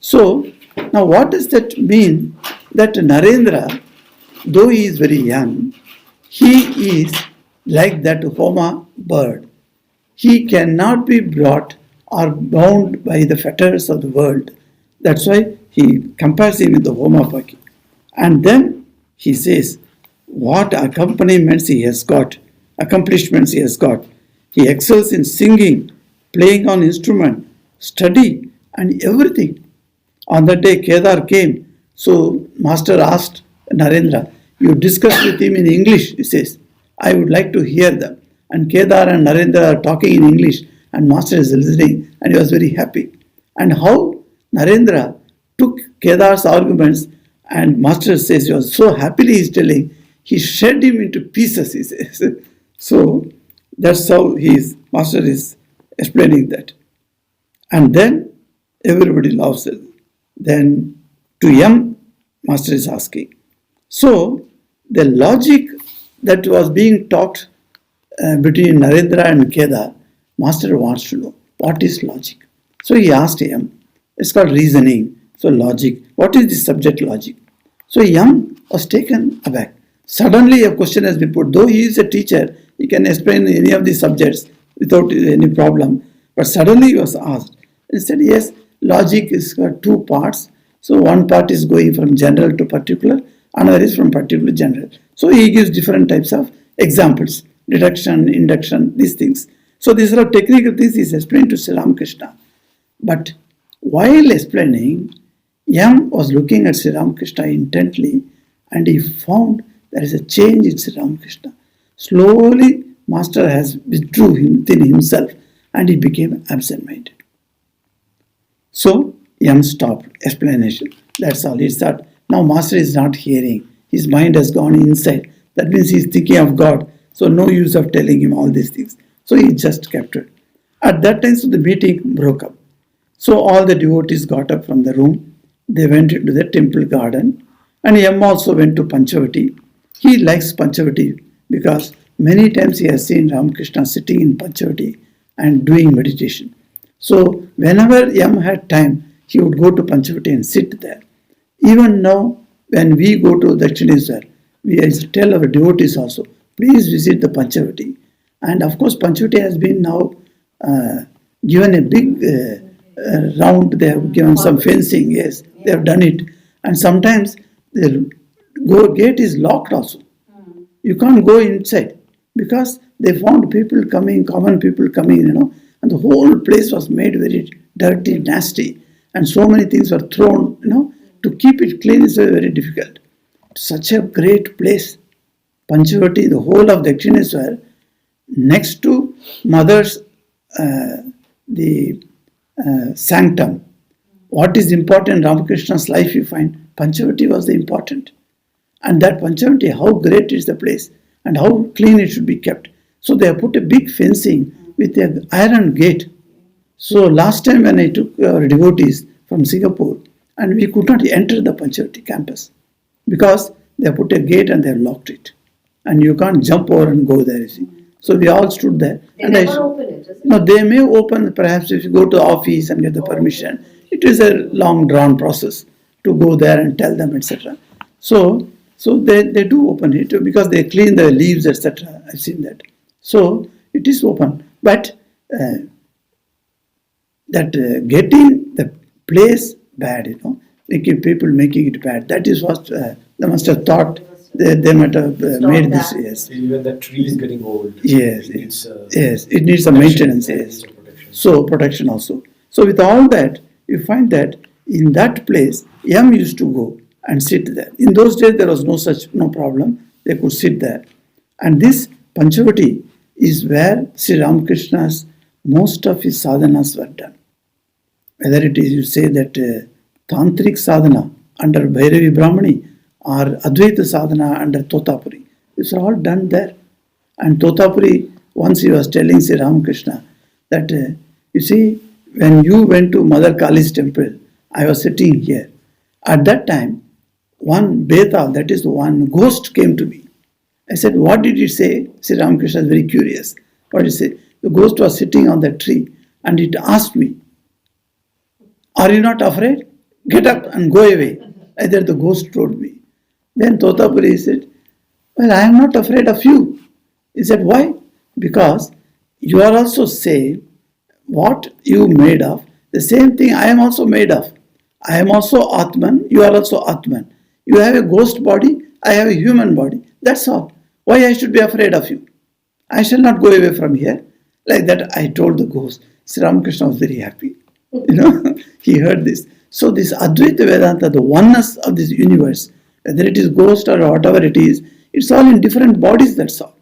So, now what does that mean? That Narendra, though he is very young, he is like that Homa bird. He cannot be brought or bound by the fetters of the world. That's why he compares him with the Homa Paki. And then he says, what accomplishments he has got. He excels in singing, playing on instrument, study, and everything. On that day, Kedar came. So, Master asked Narendra, you discuss with him in English, he says. I would like to hear them. And Kedar and Narendra are talking in English, and Master is listening, and he was very happy. And how Narendra took Kedar's arguments, and Master says he was so happily he's telling, he shed him into pieces, he says. So, that's how Master is explaining that. And then everybody loves it. Then to Yam, Master is asking. So the logic that was being taught between Narendra and Kedar, Master wants to know what is logic. So he asked Yam. It's called reasoning. So logic. What is the subject logic? So Yam was taken aback. Suddenly a question has been put. Though he is a teacher, he can explain any of the subjects without any problem. But suddenly he was asked. He said, yes, logic is got two parts. So one part is going from general to particular, another is from particular to general. So he gives different types of examples, deduction, induction, these things. So these are technical things he is explained to Sri Ramakrishna. But while explaining, Yam was looking at Sri Ramakrishna intently, and he found there is a change in Sri Ramakrishna. Slowly, Master has withdrew him within himself, and he became absent-minded. So, Yam stopped explanation. That's all. He thought, now Master is not hearing. His mind has gone inside. That means he is thinking of God. So, no use of telling him all these things. So, he just kept it. At that time, so the meeting broke up. So, all the devotees got up from the room. They went into the temple garden. And Yam also went to Panchavati. He likes Panchavati because many times he has seen Ramakrishna sitting in Panchavati and doing meditation. So, whenever Yam had time, he would go to Panchavati and sit there. Even now, when we go to Dakshineswar, we tell our devotees also, please visit the Panchavati. And of course, Panchavati has been now given a big round. They have given some fencing. Yes, they have done it. And sometimes the gate is locked also. You can't go inside because they found people coming, common people coming, and the whole place was made very dirty, nasty. And so many things were thrown, to keep it clean is very difficult. Such a great place. Panchavati, the whole of Dakshineswar, next to Mother's sanctum. What is important in Ramakrishna's life, you find? Panchavati was the important. And that Panchavati, how great is the place and how clean it should be kept. So they have put a big fencing with an iron gate. So last time when I took our devotees from Singapore, and we could not enter the Panchavati campus because they have put a gate and they have locked it. And you can't jump over and go there, you see. So we all stood there. They never open it, isn't it? No, they may open perhaps if you go to the office and get the permission. It is a long drawn process to go there and tell them, etc. So they do open it because they clean the leaves, etc. I've seen that. So it is open. But getting the place bad, making people making it bad, that is what they must have thought. They might have made this. Yes. Even the tree is getting old. Yes. It needs, yes. It needs some maintenance. Yes. So protection also. So with all that, you find that in that place, Yam used to go and sit there. In those days, there was no problem. They could sit there. And this Panchavati is where Sri Ramakrishna's most of his sadhanas were done. Whether it is, you say that Tantric sadhana under Bhairavi Brahmani or Advaita sadhana under Totapuri. These are all done there. And Totapuri, once he was telling Sri Ramakrishna that, you see, when you went to Mother Kali's temple, I was sitting here. At that time, one Betal, that is the one ghost, came to me. I said, what did it say? Sri Ramakrishna is very curious. What did it say? The ghost was sitting on the tree and it asked me, are you not afraid? Get up and go away. Either the ghost told me. Then Totapuri said, well, I am not afraid of you. He said, why? Because you are also same. What you made of, the same thing I am also made of. I am also Atman, you are also Atman. You have a ghost body, I have a human body. That's all. Why I should be afraid of you? I shall not go away from here. Like that, I told the ghost. Sri Ramakrishna was very happy. He heard this. So this Advaita Vedanta, the oneness of this universe, whether it is ghost or whatever it is, it's all in different bodies, that's all.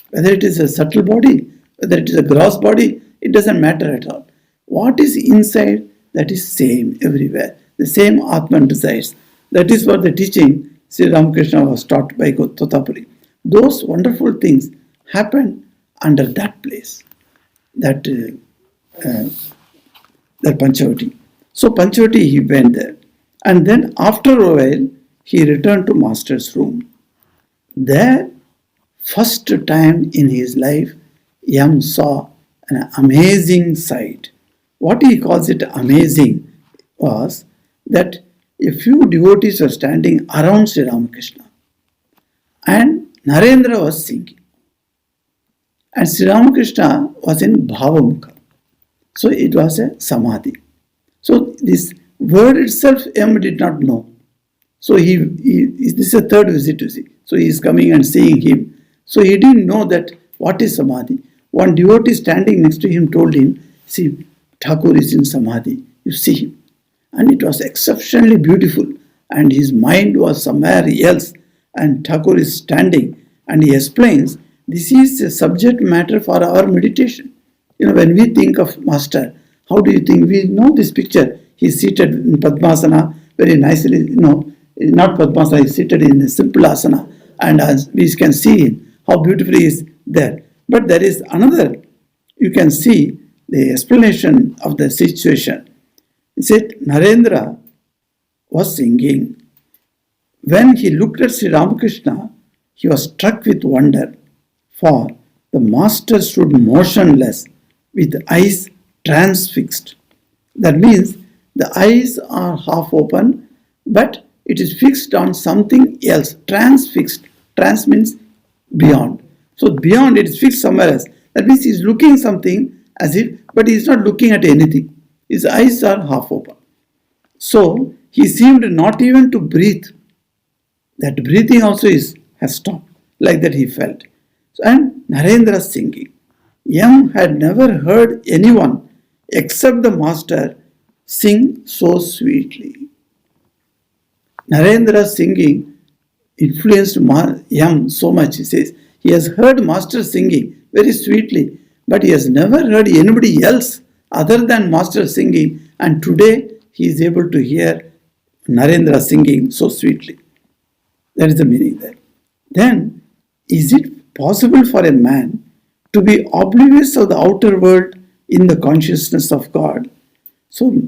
Whether it is a subtle body, whether it is a gross body, it doesn't matter at all. What is inside, that is same everywhere. The same Atman resides. That is what the teaching Sri Ramakrishna was taught by Totapuri. Those wonderful things happened under that place, that Panchavati. So Panchavati, he went there. And then after a while, he returned to master's room. There, first time in his life, Yam saw an amazing sight. What he calls it amazing was that a few devotees were standing around Sri Ramakrishna and Narendra was singing. And Sri Ramakrishna was in Bhavamukha. So it was a samadhi. So this word itself Yam did not know. So this is a third visit to see. So he is coming and seeing him. So he didn't know that what is samadhi. One devotee standing next to him told him, see, Thakur is in samadhi. You see him. And it was exceptionally beautiful. And his mind was somewhere else. And Thakur is standing. And he explains, this is a subject matter for our meditation. When we think of Master, how do you think? We know this picture. He is seated in Padmasana very nicely, not Padmasana, he is seated in a simple asana. And as we can see him, how beautifully he is there. But there is another, you can see the explanation of the situation. He said, Narendra was singing. When he looked at Sri Ramakrishna, he was struck with wonder, for the master stood motionless with eyes transfixed. That means the eyes are half open, but it is fixed on something else. Transfixed. Trans means beyond. So beyond, it is fixed somewhere else. That means he is looking something as if, but he is not looking at anything. His eyes are half open. So he seemed not even to breathe. That breathing also has stopped. Like that he felt. And Narendra singing. Yam had never heard anyone except the master sing so sweetly. Narendra singing influenced Yam so much. He says, he has heard master singing very sweetly, but he has never heard anybody else other than master singing, and today he is able to hear Narendra singing so sweetly. That is the meaning there. Then, is it possible for a man to be oblivious of the outer world in the consciousness of God? So,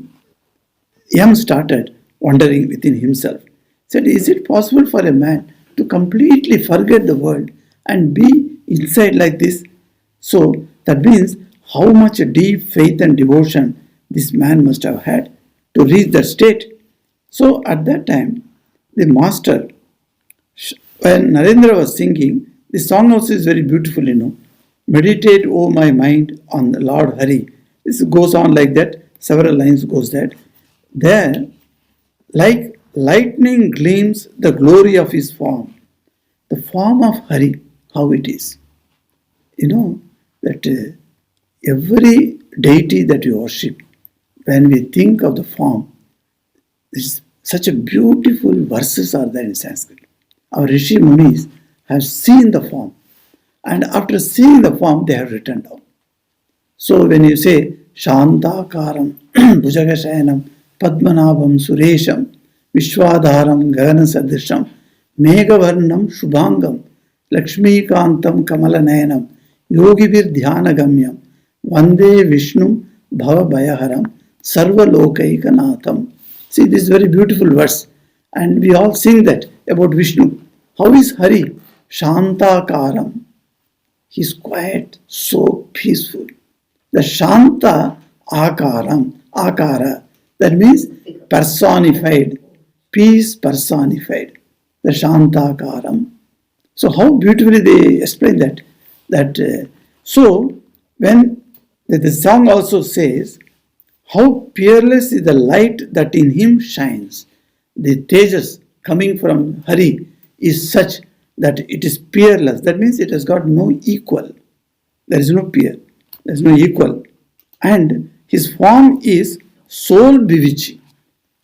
Yam started wondering within himself. Said, is it possible for a man to completely forget the world and be inside like this? So, that means how much deep faith and devotion this man must have had to reach that state. So, at that time, the master, when Narendra was singing, the song also is very beautiful, Meditate, O my mind, on the Lord Hari. This goes on like that. Several lines goes that. There, like lightning gleams the glory of his form. The form of Hari, how it is. That every deity that you worship, when we think of the form, such a beautiful verses are there in Sanskrit. Our Rishi Munis have seen the form, and after seeing the form, they have written down. So when you say Shantakaram, Bhujagashayanam, Padmanabham, Suresham, Vishwadharam, Gaganasadrisham, Meghavarnam, Shubhangam, Lakshmikantam, Kamalanayanam, Yogivir Dhyanagamyam, Vande Vishnu, Bhava Sarva Lokaikanatham. See, this is very beautiful verse, and we all sing that about Vishnu. How is Hari? Shantakaram. He is quiet, so peaceful. The Shanta Akaram, Akara, That means personified, peace personified, the Shantakaram. So how beautifully they explain that. So when the song also says, how peerless is the light that in him shines. The tejas coming from Hari is such that it is peerless. That means it has got no equal. There is no peer. There is no equal. And his form is soul bewitching,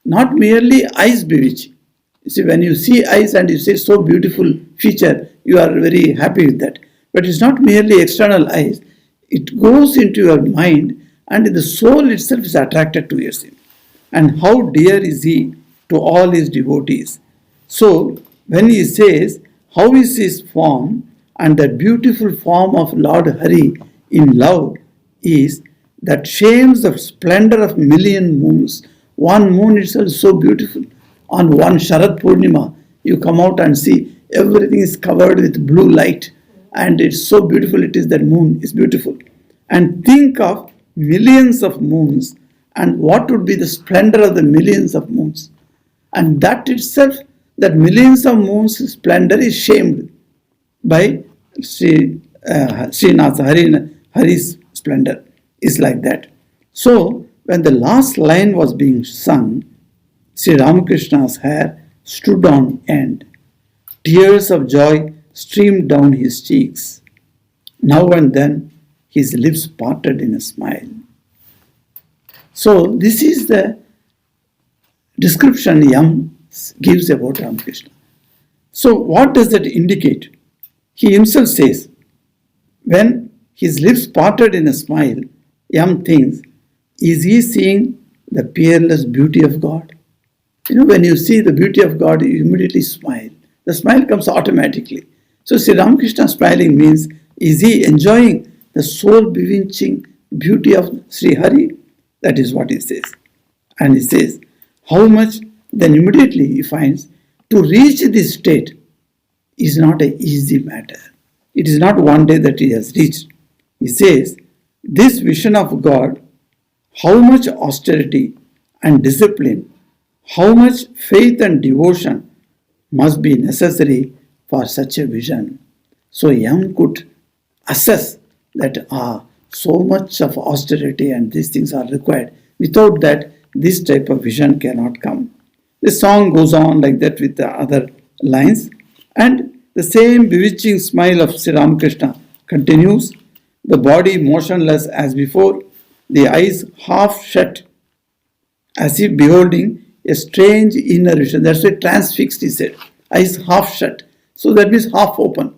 not merely eyes bewitching. You see, when you see eyes and you say so beautiful feature, you are very happy with that. But it's not merely external eyes. It goes into your mind and the soul itself is attracted towards him. And how dear is he to all his devotees. So when he says, how is his form, and the beautiful form of Lord Hari in love is that shames the splendor of million moons. One moon itself is so beautiful. On one Sharad Purnima, you come out and see everything is covered with blue light, and it's so beautiful. It is that moon is beautiful. And think of millions of moons, and what would be the splendor of the millions of moons. And that itself, that millions of moons splendor is shamed by Srinath, Hari's splendor is like that. So when the last line was being sung, Sri Ramakrishna's hair stood on end. Tears of joy streamed down his cheeks. Now and then his lips parted in a smile. So this is the description Yam gives about Ramakrishna. So what does that indicate? He himself says, when his lips parted in a smile, Yam thinks, is he seeing the peerless beauty of God? You know, when you see the beauty of God, you immediately smile. The smile comes automatically. So Sri Ramakrishna smiling means, is he enjoying the soul bewitching beauty of Sri Hari? That is what he says. And he says, how much? Then immediately he finds, to reach this state is not an easy matter. It is not one day that he has reached. He says, this vision of God, how much austerity and discipline, how much faith and devotion must be necessary for such a vision. So Yam could assess that so much of austerity and these things are required. Without that, this type of vision cannot come. The song goes on like that with the other lines, and the same bewitching smile of Sri Ramakrishna continues, the body motionless as before, the eyes half shut, as if beholding a strange inner vision. That's why transfixed, he said. Eyes half shut. So that means half open.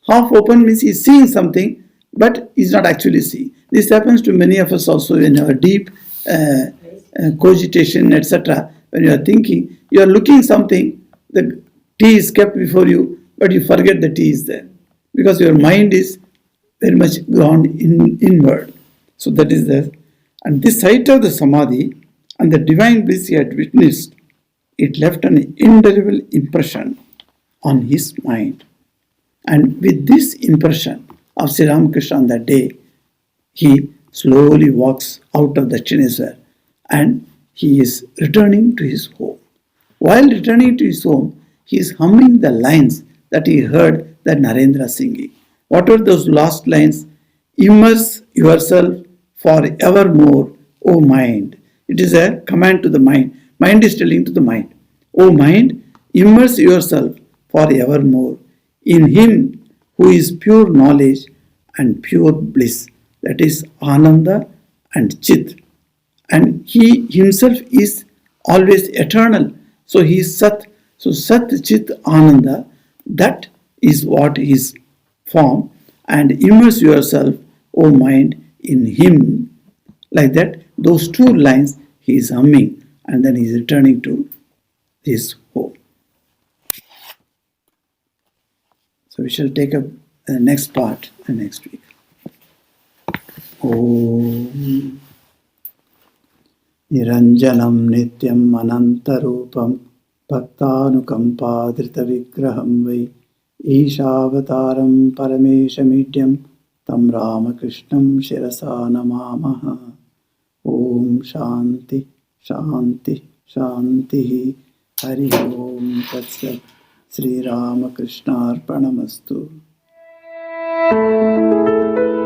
Half open means he's seeing something, but he's not actually seeing. This happens to many of us also in our deep cogitation, etc. When you are thinking, you are looking something, the tea is kept before you, but you forget the tea is there because your mind is very much gone inward. So that is there. And this sight of the samadhi and the divine bliss he had witnessed, it left an indelible impression on his mind. And with this impression of Sri Ramakrishna on that day, he slowly walks out of Dakshineswar and he is returning to his home. While returning to his home, he is humming the lines that he heard that Narendra singing. What were those last lines? Immerse yourself for evermore, O mind. It is a command to the mind. Mind is telling to the mind, O mind, immerse yourself for evermore in him who is pure knowledge and pure bliss. That is Ananda and Chit. And he himself is always eternal. So he is Sat. So Sat, Chit, Ananda, that is what is form. And immerse yourself, O mind, in him. Like that, those two lines he is humming and then he is returning to his home. So we shall take up the next part next week. Om Niranjanam Nityam Anantarupam Bhaktanukampadrita Vigraham Vai Ishavataram Parameshamidhyam Tam Ramakrishnam Shirasa Namamaha. Om Shanti शांति शांति। हरि ओम तत्सत्। श्रीरामकृष्णार्पणमस्तु।